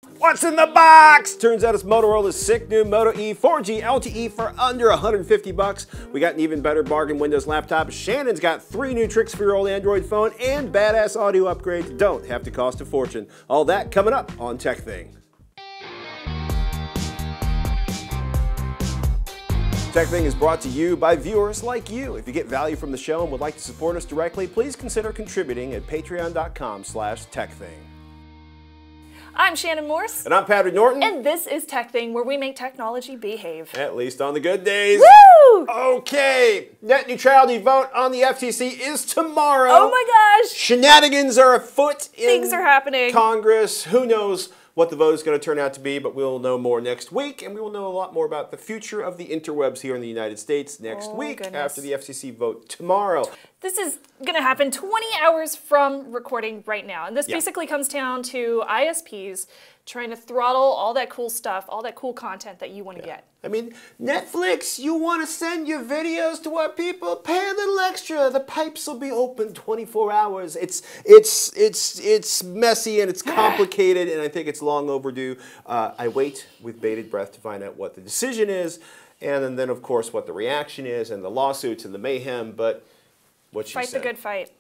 What's in the box? Turns out it's Motorola's sick new Moto E 4G LTE for under 150 bucks. We got an even better bargain Windows laptop. Shannon's got 3 new tricks for your old Android phone, and badass audio upgrades don't have to cost a fortune. All that coming up on TekThing. TekThing is brought to you by viewers like you. If you get value from the show and would like to support us directly, please consider contributing at patreon.com/TekThing. I'm Shannon Morse. And I'm Patrick Norton. And this is TekThing, where we make technology behave. At least on the good days. Woo! Okay, net neutrality vote on the FTC is tomorrow. Oh my gosh! Shenanigans are afoot in Things are happening. Congress. Who knows what the vote is going to turn out to be, but we'll know more next week, and we will know a lot more about the future of the interwebs here in the United States next week after the FCC vote tomorrow. This is going to happen 20 hours from recording right now, and this basically comes down to ISPs trying to throttle all that cool stuff, all that cool content that you want to get. I mean, Netflix, you want to send your videos to our people? Pay a little extra. The pipes will be open 24 hours. It's messy and it's complicated, and I think it's long overdue. I wait with bated breath to find out what the decision is, and then of course what the reaction is, and the lawsuits and the mayhem. But what she Fight said. the good fight.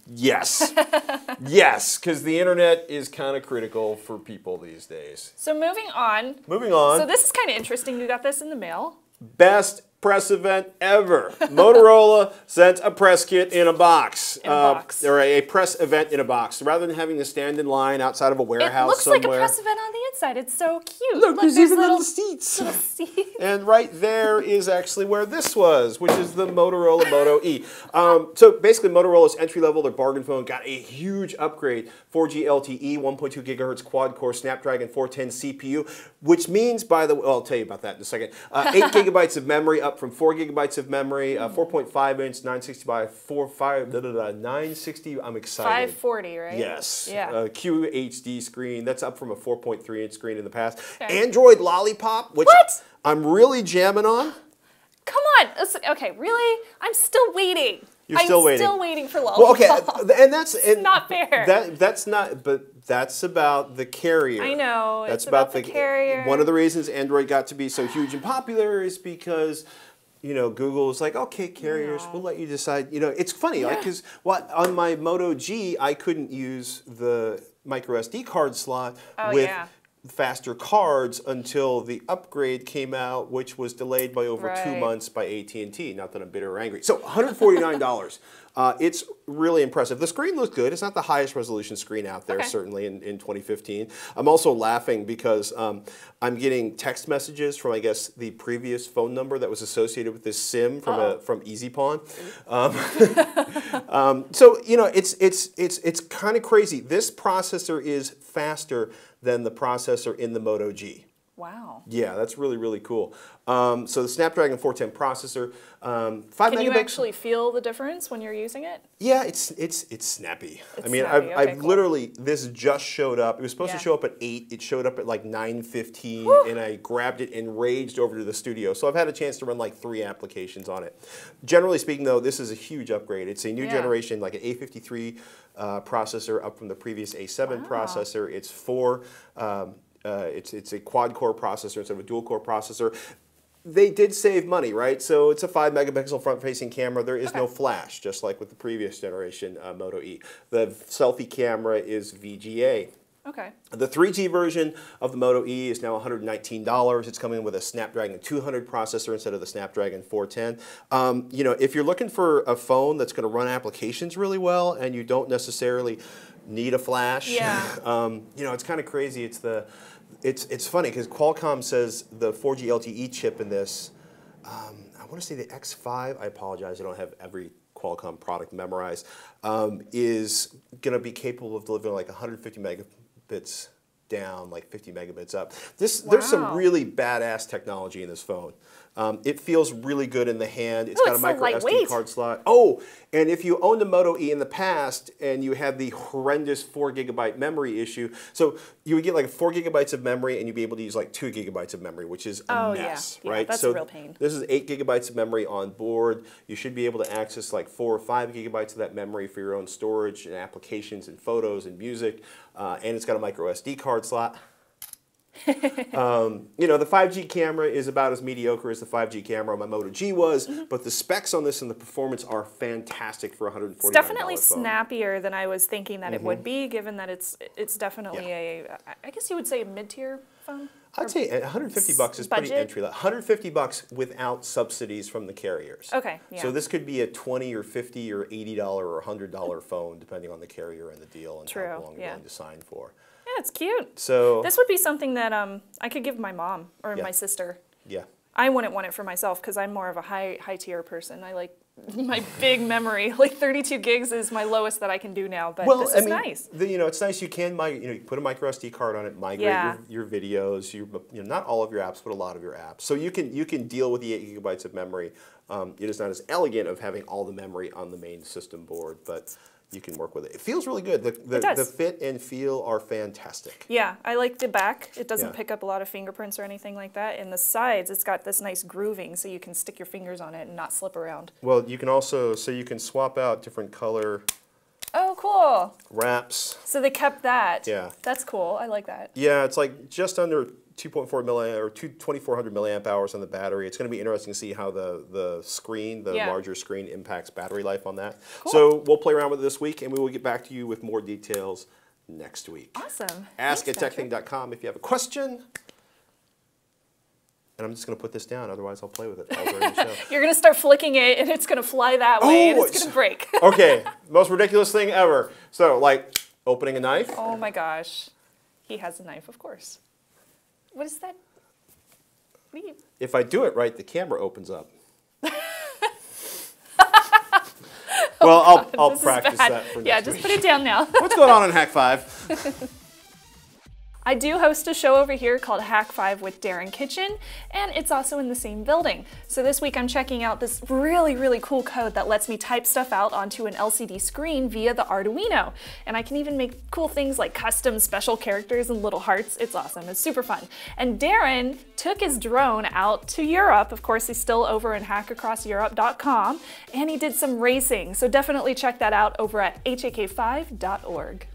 Yes. Yes, because the internet is kind of critical for people these days. So moving on. So this is kind of interesting. You got this in the mail. Best press event ever. Motorola sent a press kit in a box. Or a press event in a box. Rather than having to stand in line outside of a warehouse somewhere. It looks like a press event on the inside. It's so cute. Look, there's even little seats. Little seats. And right there is actually where this was, which is the Motorola Moto E. So basically Motorola's entry-level, their bargain phone, got a huge upgrade. 4G LTE, 1.2 gigahertz quad-core Snapdragon 410 CPU, which means, by the way, I'll tell you about that in a second, 8 gigabytes of memory, up from 4 gigabytes of memory, 4.5-inch, 960 by 960. I'm excited. 540, right? Yes. Yeah. QHD screen. That's up from a 4.3-inch screen in the past. Okay. Android Lollipop, which I'm really jamming on. Come on. Okay, really? I'm still waiting. You're still waiting. I'm still waiting for Lollipop. Well, okay, and that's not fair. That's not, but that's about the carrier. I know. That's it's about the carrier. One of the reasons Android got to be so huge and popular is because, you know, Google was like, okay, carriers, we'll let you decide. You know, it's funny, like, because on my Moto G, I couldn't use the micro SD card slot with faster cards until the upgrade came out, which was delayed by over 2 months by AT&T. Not that I'm bitter or angry. So $149. It's really impressive. The screen looks good. It's not the highest resolution screen out there, certainly in 2015. I'm also laughing because I'm getting text messages from, I guess, the previous phone number that was associated with this SIM from EasyPawn. So you know, it's kind of crazy. This processor is faster than the processor in the Moto G. Wow. Yeah, that's really, really cool. So the Snapdragon 410 processor, 5 megabits. Can you actually feel the difference when you're using it? Yeah, it's snappy. It's I mean, snappy. I've literally, this just showed up. It was supposed to show up at 8. It showed up at like 9:15, and I grabbed it and raged over to the studio. So I've had a chance to run like 3 applications on it. Generally speaking, though, this is a huge upgrade. It's a new generation, like an A53 processor up from the previous A7 processor. It's it's a quad-core processor instead of a dual-core processor. They did save money, right? So it's a 5-megapixel front-facing camera. There is no flash, just like with the previous generation Moto E. The selfie camera is VGA. Okay. The 3G version of the Moto E is now $119. It's coming with a Snapdragon 200 processor instead of the Snapdragon 410. You know, if you're looking for a phone that's going to run applications really well and you don't necessarily need a flash, you know, it's kind of crazy. It's funny because Qualcomm says the 4G LTE chip in this, I want to say the X5, I apologize, I don't have every Qualcomm product memorized, is going to be capable of delivering like 150 megabits down, like 50 megabits up. There's some really badass technology in this phone. It feels really good in the hand. It's got a micro SD card slot. Oh, and if you owned a Moto E in the past and you had the horrendous 4 gigabyte memory issue, so you would get like 4 gigabytes of memory and you'd be able to use like 2 gigabytes of memory, which is a mess, right? That's a real pain. This is 8 gigabytes of memory on board. You should be able to access like 4 or 5 gigabytes of that memory for your own storage and applications and photos and music. And it's got a micro SD card slot. You know, the 5G camera is about as mediocre as the 5G camera on my Moto G was, but the specs on this and the performance are fantastic for $149 It's definitely phone. snappier than I was thinking that it would be, given that it's definitely I guess you would say a mid-tier phone. I'd say $150 is pretty entry level. $150 without subsidies from the carriers. Okay, yeah. So this could be a $20 or $50 or $80 or $100 phone, depending on the carrier and the deal and how long you're willing to sign for. Yeah, it's cute. So this would be something that I could give my mom or my sister. Yeah. I wouldn't want it for myself because I'm more of a high tier person. I like my big memory. Like 32 gigs is my lowest that I can do now, but this is nice. You know, it's nice. You can you put a micro SD card on it, migrate your videos. Not all of your apps, but a lot of your apps. So you can deal with the 8 gigabytes of memory. It is not as elegant of having all the memory on the main system board, but you can work with it. It feels really good. The fit and feel are fantastic. Yeah, I like the back. It doesn't pick up a lot of fingerprints or anything like that. And the sides, it's got this nice grooving so you can stick your fingers on it and not slip around. Well, you can also, you can swap out different color wraps. So they kept that. Yeah. That's cool. I like that. Yeah, it's like just under 2.4 milliamp or 2,400 milliamp hours on the battery. It's going to be interesting to see how the screen, the larger screen, impacts battery life on that. Cool. So we'll play around with it this week, and we will get back to you with more details next week. Awesome. Ask at TekThing.com if you have a question. And I'm just going to put this down, otherwise I'll play with it all during the show. You're going to start flicking it, and it's going to fly that way, and it's going to break. Okay, most ridiculous thing ever. So, like, opening a knife. Oh my gosh. He has a knife, of course. What is that? What do you... If I do it right, the camera opens up. Well, I'll practice that for next week. Yeah, just put it down now. What's going on in Hack 5? I do host a show over here called Hack 5 with Darren Kitchen, and it's also in the same building. So this week I'm checking out this really, really cool code that lets me type stuff out onto an LCD screen via the Arduino. And I can even make cool things like custom special characters and little hearts. It's awesome. It's super fun. And Darren took his drone out to Europe. Of course, he's still over in hackacrosseurope.com, and he did some racing. So definitely check that out over at hak5.org.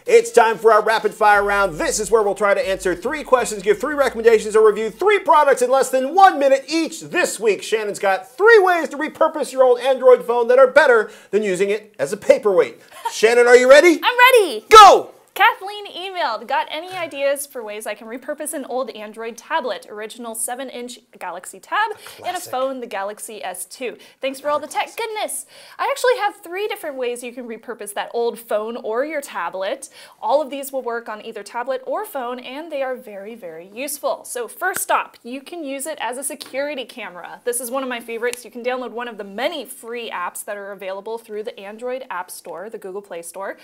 It's time for our rapid fire round. This is where we'll try to answer 3 questions, give 3 recommendations, or review 3 products in less than 1 minute each. This week, Shannon's got 3 ways to repurpose your old Android phone that are better than using it as a paperweight. Shannon, are you ready? I'm ready. Go! Kathleen emailed, got any ideas for ways I can repurpose an old Android tablet, original 7-inch Galaxy Tab, and a phone, the Galaxy S2. Thanks for all the tech goodness. I actually have 3 different ways you can repurpose that old phone or your tablet. All of these will work on either tablet or phone, and they are very, very useful. So first up, you can use it as a security camera. This is one of my favorites. You can download one of the many free apps that are available through the Android App Store, the Google Play Store.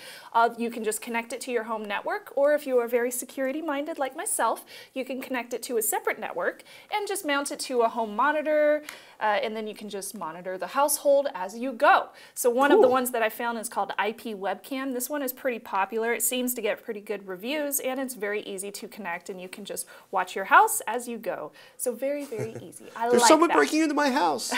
You can just connect it to your home network, or if you are very security minded like myself, you can connect it to a separate network and just mount it to a home monitor, and then you can just monitor the household as you go. So one of the ones that I found is called IP Webcam. This one is pretty popular. It seems to get pretty good reviews, and it's very easy to connect, and you can just watch your house as you go. So very, very easy. There's someone breaking into my house.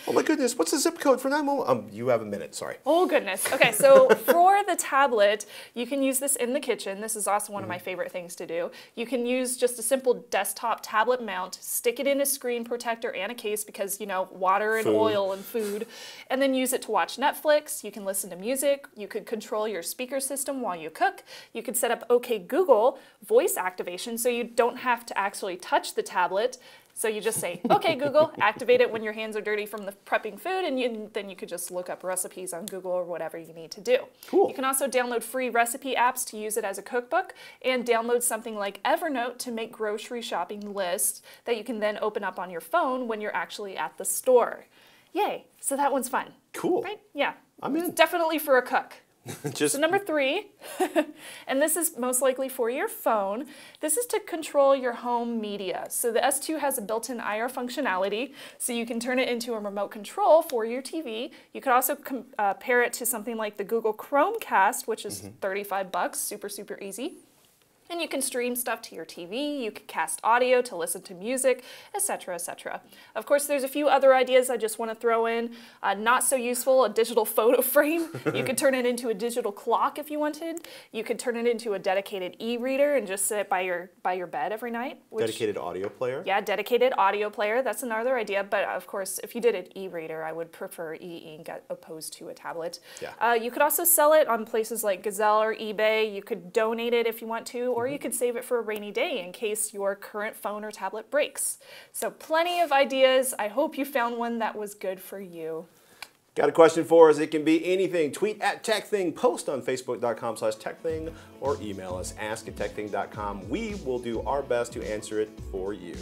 Oh my goodness, what's the zip code for 911? You have a minute, sorry. Oh goodness. Okay, so for the tablet, you can use this in the kitchen. This is also one of my favorite things to do. You can use just a simple desktop tablet mount, stick it in a screen protector and a case because, you know, water and oil and food, and then use it to watch Netflix. You can listen to music. You could control your speaker system while you cook. You could set up OK Google voice activation so you don't have to actually touch the tablet. So you just say, OK, Google, activate it when your hands are dirty from the prepping food, and then you could just look up recipes on Google or whatever you need to do. Cool. You can also download free recipe apps to use it as a cookbook, and download something like Evernote to make grocery shopping lists that you can then open up on your phone when you're actually at the store. Yay, so that one's fun. Cool. Right? Yeah. I'm in. It's definitely for a cook. So number 3, and this is most likely for your phone, this is to control your home media. So the S2 has a built-in IR functionality, so you can turn it into a remote control for your TV. You could also pair it to something like the Google Chromecast, which is $35, super, super easy. And you can stream stuff to your TV, you can cast audio to listen to music, etc., etc. Of course, there's a few other ideas I just want to throw in. Not so useful, a digital photo frame. You could turn it into a digital clock if you wanted. You could turn it into a dedicated e-reader and just sit it by your bed every night. Dedicated audio player? Yeah, dedicated audio player. That's another idea. But of course, if you did an e-reader, I would prefer e-ink opposed to a tablet. Yeah. You could also sell it on places like Gazelle or eBay. You could donate it if you want to, or you could save it for a rainy day in case your current phone or tablet breaks. So plenty of ideas. I hope you found one that was good for you. Got a question for us? It can be anything. Tweet at TekThing, post on Facebook.com/TekThing, or email us ask@tekthing.com. We will do our best to answer it for you.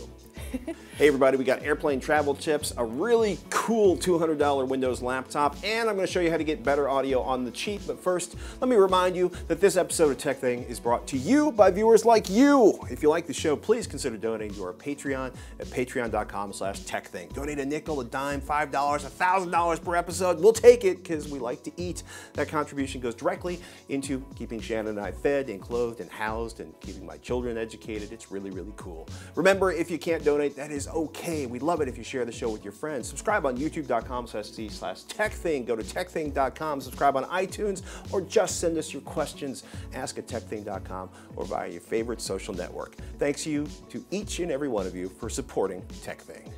Hey everybody, we got airplane travel tips, a really cool $200 Windows laptop, and I'm going to show you how to get better audio on the cheap. But first, let me remind you that this episode of TekThing is brought to you by viewers like you. If you like the show, please consider donating to our Patreon at patreon.com/TekThing. Donate a nickel, a dime, $5, $1,000 per episode. We'll take it because we like to eat. That contribution goes directly into keeping Shannon and I fed and clothed and housed and keeping my children educated. It's really, really cool. Remember, if you can't donate, that is okay. We'd love it if you share the show with your friends. Subscribe on youtube.com/TekThing. Go to tekthing.com, subscribe on iTunes, or just send us your questions. Ask at tekthing.com or via your favorite social network. Thanks you to each and every one of you for supporting TekThing.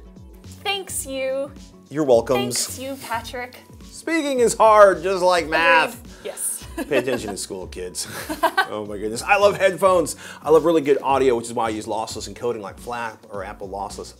Thanks you. You're welcome. Thanks you, Patrick. Speaking is hard, just like math. Yes. Pay attention in school, kids. Oh my goodness. I love headphones. I love really good audio, which is why I use lossless encoding like FLAC or Apple lossless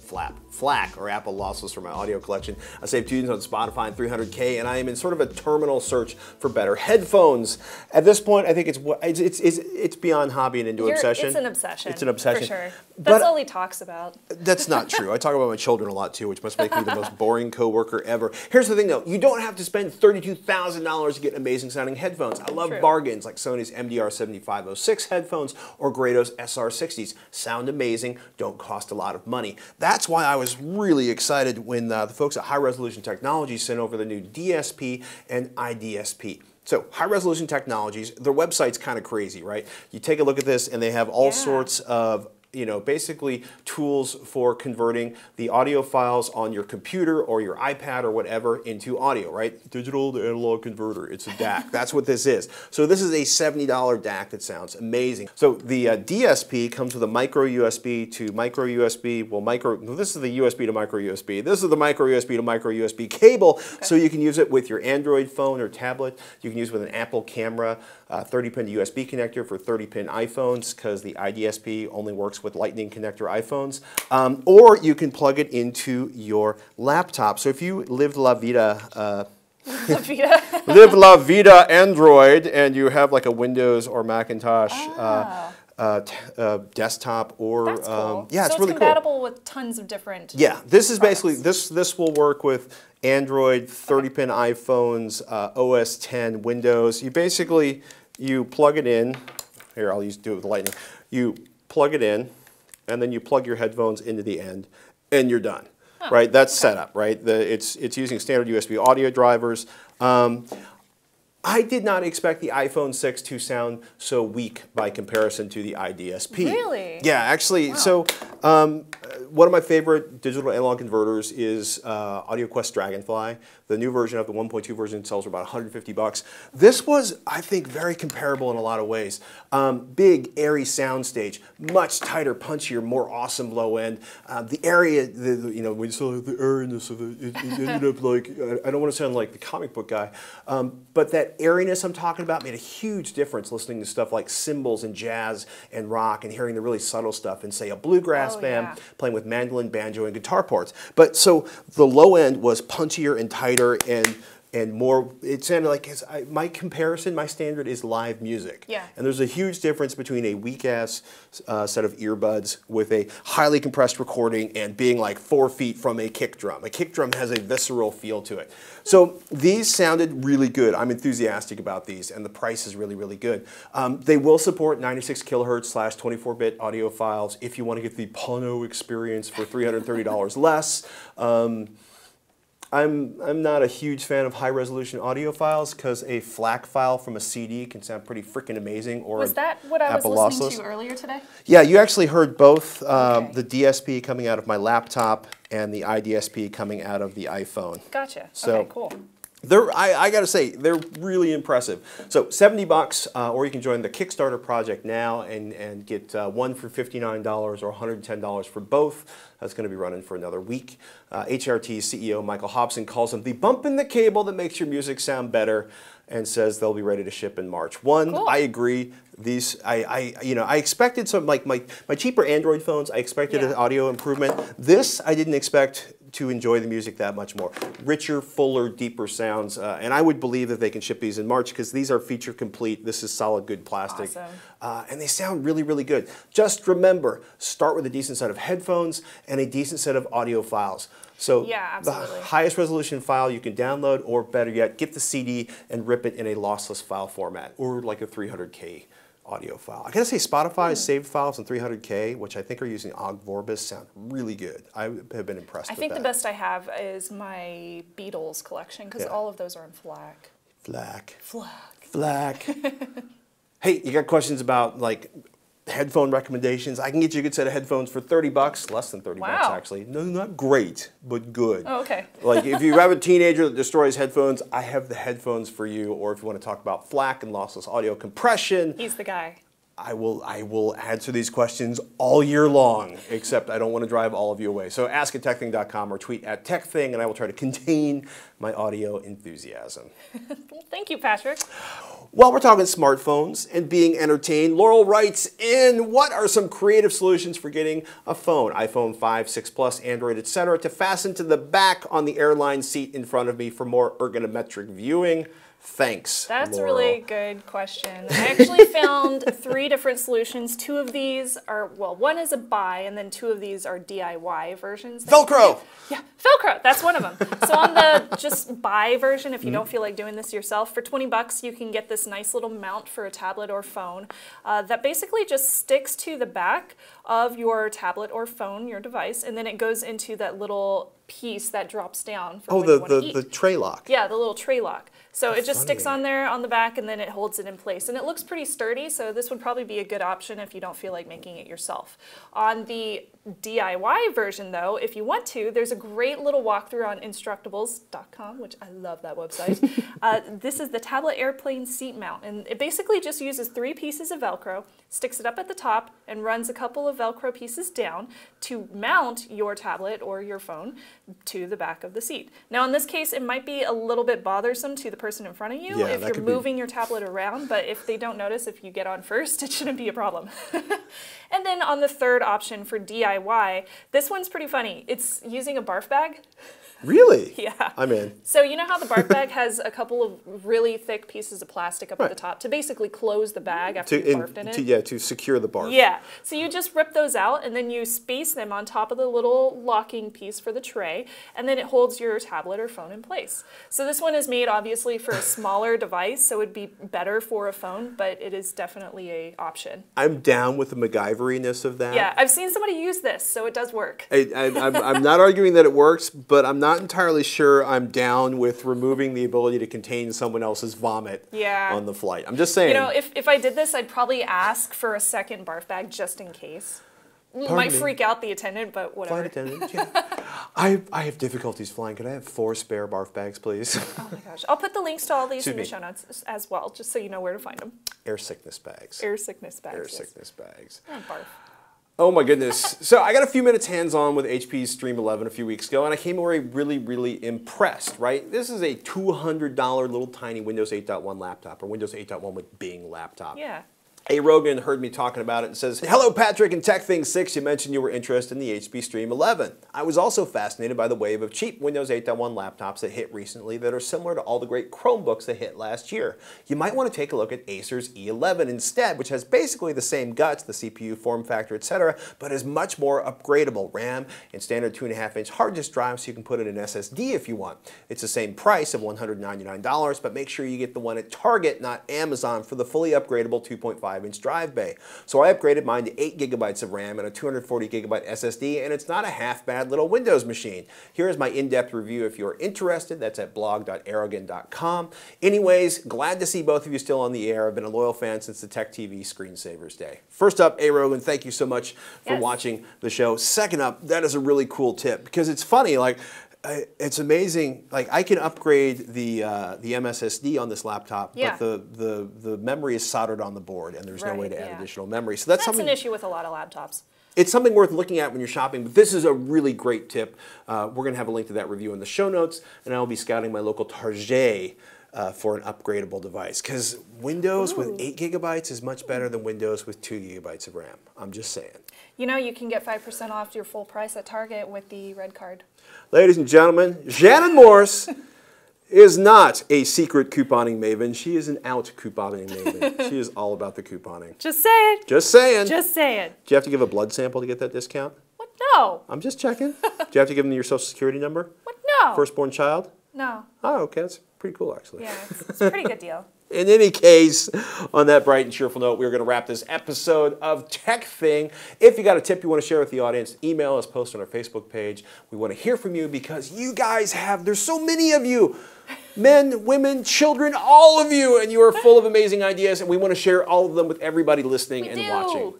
for my audio collection. I save tunes on Spotify and 300K, and I am in sort of a terminal search for better headphones. At this point, I think it's beyond hobby and into obsession. It's an obsession. It's an obsession. For sure. That's all he talks about. That's not true. I talk about my children a lot too, which must make me the most boring coworker ever. Here's the thing though, you don't have to spend $32,000 to get amazing sounding headphones. I love bargains like Sony's MDR7506 headphones or Grado's SR60s. Sound amazing, don't cost a lot of money. That's why I was really excited when the folks at High Resolution Technologies sent over the new DSP and IDSP. So, High Resolution Technologies, their website's kind of crazy, right? You take a look at this and they have all sorts of basically tools for converting the audio files on your computer or your iPad or whatever into audio, right? Digital to analog converter, it's a DAC. That's what this is. So this is a $70 DAC that sounds amazing. So the DSP comes with a micro USB to micro USB, this is the USB to micro USB. This is the micro USB to micro USB cable, so you can use it with your Android phone or tablet. You can use it with an Apple camera, 30-pin USB connector for 30-pin iPhones, because the IDSP only works with Lightning connector iPhones, or you can plug it into your laptop. So if you lived La Vida, live La Vida Android, and you have like a Windows or Macintosh desktop, or that's cool. yeah, so it's really compatible with tons of different. Yeah, this is basically this will work with Android, 30-pin iPhones, OS 10, Windows. You plug it in. Here, I'll do it with Lightning. You plug it in, and then you plug your headphones into the end, and you're done. Oh, right? That's setup, right? It's using standard USB audio drivers. I did not expect the iPhone 6 to sound so weak by comparison to the IDSP. Really? Yeah, actually. Wow. So one of my favorite digital analog converters is AudioQuest Dragonfly. The new version of the 1.2 version sells for about $150. This was, I think, very comparable in a lot of ways. Big, airy soundstage, much tighter, punchier, more awesome low end. The area, when you saw the airiness of it, it ended up like, I don't want to sound like the comic book guy, but that airiness I'm talking about made a huge difference listening to stuff like cymbals and jazz and rock and hearing the really subtle stuff in, say, a bluegrass band playing with mandolin, banjo, and guitar parts. But so the low end was punchier and tighter and more, it sounded like, my standard is live music. Yeah. And there's a huge difference between a weak-ass set of earbuds with a highly compressed recording and being like 4 feet from a kick drum. A kick drum has a visceral feel to it. So these sounded really good. I'm enthusiastic about these, and the price is really, really good. They will support 96 kilohertz / 24-bit audio files if you want to get the Pono experience for $330 less. I'm not a huge fan of high resolution audio files because a FLAC file from a CD can sound pretty freaking amazing. Or was that what I was listening to earlier today? Yeah, you actually heard both Okay. the DSP coming out of my laptop and the IDSP coming out of the iPhone. Gotcha. So, okay, cool. I gotta say, they're really impressive. So $70, or you can join the Kickstarter project now and get one for $59 or $110 for both. That's going to be running for another week. HRT's CEO Michael Hobson calls them the bump in the cable that makes your music sound better, and says they'll be ready to ship in March. Cool. I agree. These, I expected some, like my cheaper Android phones, I expected an audio improvement. This, I didn't expect to enjoy the music that much more. Richer, fuller, deeper sounds, and I would believe that they can ship these in March because these are feature complete. This is solid, good plastic. Awesome. And they sound really, really good. Just remember, start with a decent set of headphones and a decent set of audio files. So yeah, the absolutely. highest resolution file you can download, or better yet, get the CD and rip it in a lossless file format, or like a 300K audio file. I gotta say, Spotify's saved files in 300K, which I think are using OGG Vorbis, sound really good. I have been impressed with that. I think the best I have is my Beatles collection, because all of those are in FLAC. FLAC. FLAC. FLAC. Hey, you got questions about like headphone recommendations? I can get you a good set of headphones for $30, less than $30 actually. No, not great, but good. Oh, okay. Like if you have a teenager that destroys headphones, I have the headphones for you. Or if you want to talk about FLAC and lossless audio compression, He's the guy. I will answer these questions all year long, except I don't want to drive all of you away. So ask at TekThing.com or tweet at TekThing, and I will try to contain my audio enthusiasm. Well, thank you, Patrick. While we're talking smartphones and being entertained, Laurel writes in, what are some creative solutions for getting a phone, iPhone 5, 6 Plus, Android, etc., to fasten to the back on the airline seat in front of me for more ergonometric viewing? Thanks, That's Laurel. a really good question. I actually found 3 different solutions. 2 of these are, well, one is a buy, and then 2 of these are DIY versions. Velcro! Yeah, Velcro, that's one of them. So on the just buy version, if you don't feel like doing this yourself, for $20 you can get this nice little mount for a tablet or phone that basically just sticks to the back of your tablet or phone, your device, and then it goes into that little piece that drops down for when you want to eat. The tray lock. Yeah, the little tray lock. So That's it just funny. sticks on there on the back, and then it holds it in place. And it looks pretty sturdy, so this would probably be a good option if you don't feel like making it yourself. On the DIY version, though, if you want to, there's a great little walkthrough on Instructables.com, which I love that website. This is the tablet airplane seat mount, and it basically just uses 3 pieces of Velcro, sticks it up at the top, and runs a couple of Velcro pieces down to mount your tablet or your phone to the back of the seat. Now, in this case, it might be a little bit bothersome to the person in front of you if you're moving your tablet around, but if they don't notice, if you get on first, it shouldn't be a problem. And then on the third option for DIY, this one's pretty funny. It's using a barf bag. Really? Yeah. I'm in. So you know how the barf bag has a couple of really thick pieces of plastic up at the top to basically close the bag after you barfed in it? To secure the barf. Yeah. So you just rip those out, and then you space them on top of the little locking piece for the tray, and then it holds your tablet or phone in place. So this one is made obviously for a smaller device, so it would be better for a phone, but it is definitely an option. I'm down with the MacGyveriness of that. Yeah, I've seen somebody use this, so it does work. I'm not arguing that it works, but I'm not entirely sure I'm down with removing the ability to contain someone else's vomit on the flight. I'm just saying. You know, if I did this, I'd probably ask for a second barf bag just in case. Might freak out the attendant, but whatever. Flight attendant, yeah. I have difficulties flying. Could I have 4 spare barf bags, please? Oh my gosh. I'll put the links to all these in the show notes as well, just so you know where to find them. Air sickness bags. Air sickness bags. Air sickness bags. Oh, barf. Oh my goodness. So I got a few minutes hands-on with HP's Stream 11 a few weeks ago, and I came away really, really impressed, right? This is a $200 little tiny Windows 8.1 laptop, or Windows 8.1 with Bing laptop. Yeah. A. Rogan heard me talking about it and says, "Hello, Patrick and TekThing 6. You mentioned you were interested in the HP Stream 11. I was also fascinated by the wave of cheap Windows 8.1 laptops that hit recently that are similar to all the great Chromebooks that hit last year. You might want to take a look at Acer's E11 instead, which has basically the same guts, the CPU, form factor, etc., but is much more upgradable. RAM and standard 2.5-inch hard disk drive, so you can put in an SSD if you want. It's the same price of $199, but make sure you get the one at Target, not Amazon, for the fully upgradable 2.5 5-inch drive bay. So I upgraded mine to 8 gigabytes of RAM and a 240 gigabyte SSD, and it's not a half bad little Windows machine. Here is my in-depth review if you're interested. That's at blog.aragon.com. Anyways, glad to see both of you still on the air. I've been a loyal fan since the Tech TV Screensavers Day. First up, Rogan, thank you so much for watching the show. Second up, that is a really cool tip because it's funny, like, it's amazing. Like, I can upgrade the MSSD on this laptop, but the memory is soldered on the board, and there's no way to add additional memory. So that's an issue with a lot of laptops. It's something worth looking at when you're shopping, but this is a really great tip. We're going to have a link to that review in the show notes, and I'll be scouting my local Target for an upgradable device, because Windows with 8 gigabytes is much better than Windows with 2 gigabytes of RAM. I'm just saying. You know, you can get 5% off your full price at Target with the red card. Ladies and gentlemen, Shannon Morse is not a secret couponing maven. She is an out couponing maven. She is all about the couponing. Just saying. Just saying. Just saying. Do you have to give a blood sample to get that discount? What? No. I'm just checking. Do you have to give them your social security number? What? No. Firstborn child? No. Oh, okay. That's pretty cool, actually. Yeah, it's a pretty good deal. In any case, on that bright and cheerful note, we're going to wrap this episode of TekThing. If you got a tip you want to share with the audience, email us, post on our Facebook page. We want to hear from you because you guys there's so many of you. Men, women, children, all of you, and you are full of amazing ideas, and we want to share all of them with everybody listening and watching.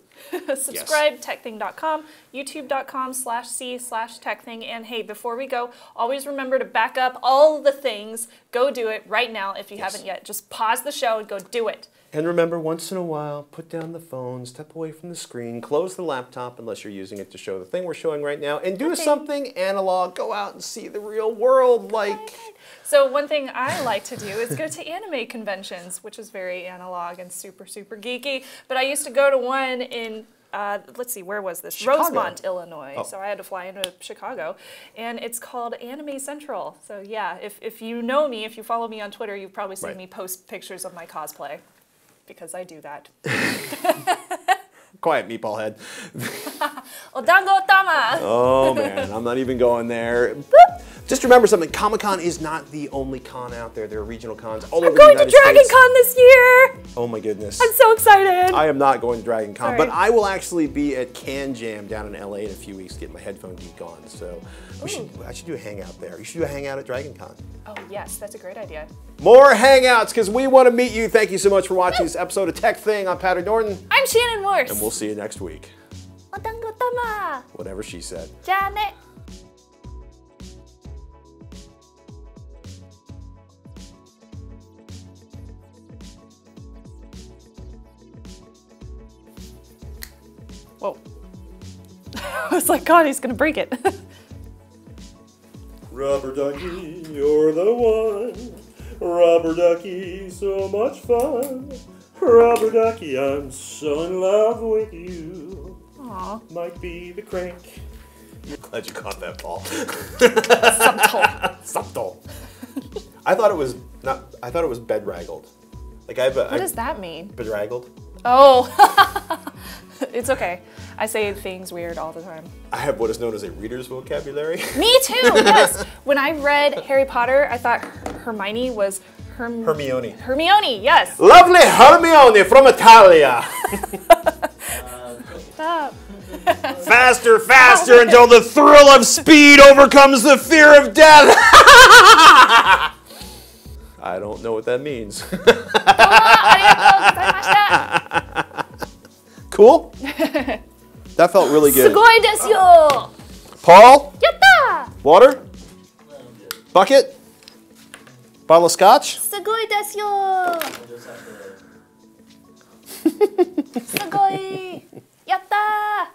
Subscribe, TekThing.com, YouTube.com/C/TekThing. And hey, before we go, always remember to back up all the things. Go do it right now if you haven't yet. Just pause the show and go do it. And remember, once in a while, put down the phone, step away from the screen, close the laptop unless you're using it to show the thing we're showing right now, and do something analog. Go out and see the real world. So one thing I like to do is go to anime conventions, which is very analog and super, super geeky. But I used to go to one in, let's see, where was this? Chicago. Rosemont, Illinois. So I had to fly into Chicago. And it's called Anime Central. So yeah, if you know me, if you follow me on Twitter, you've probably seen me post pictures of my cosplay. Because I do that. Quiet, meatball head. Odango-tama! Oh, man, I'm not even going there. Just remember something, Comic-Con is not the only con out there. There are regional cons all over the United States. I'm going to DragonCon this year! Oh my goodness. I'm so excited! I am not going to DragonCon, but I will actually be at Can Jam down in LA in a few weeks to get my headphone geek on. So I should do a hangout there. You should do a hangout at DragonCon. Oh yes, that's a great idea. More hangouts, because we want to meet you. Thank you so much for watching this episode of TekThing. I'm Patrick Norton. I'm Shannon Morse. And we'll see you next week. Odango-tama! Whatever she said. Ja ne. Whoa. I was like, God, he's going to break it. Rubber ducky, you're the one. Rubber ducky, so much fun. Rubber ducky, I'm so in love with you. Aw. Might be the crank. Glad you caught that, Paul. Subtle. Subtle. I thought it was bedraggled. Like what does that mean? Bedraggled. Oh. It's okay. I say things weird all the time. I have what is known as a reader's vocabulary. Me too, yes. When I read Harry Potter, I thought Hermione was Hermione. Hermione, yes. Lovely Hermione from Italia. Stop. Faster, faster until the thrill of speed overcomes the fear of death. I don't know what that means. Cool? That felt really good. Sugoi desu yo! Paul? Yatta! Water? Bucket? Bottle of scotch? Sugoi desu yo! Sugoi! Yatta!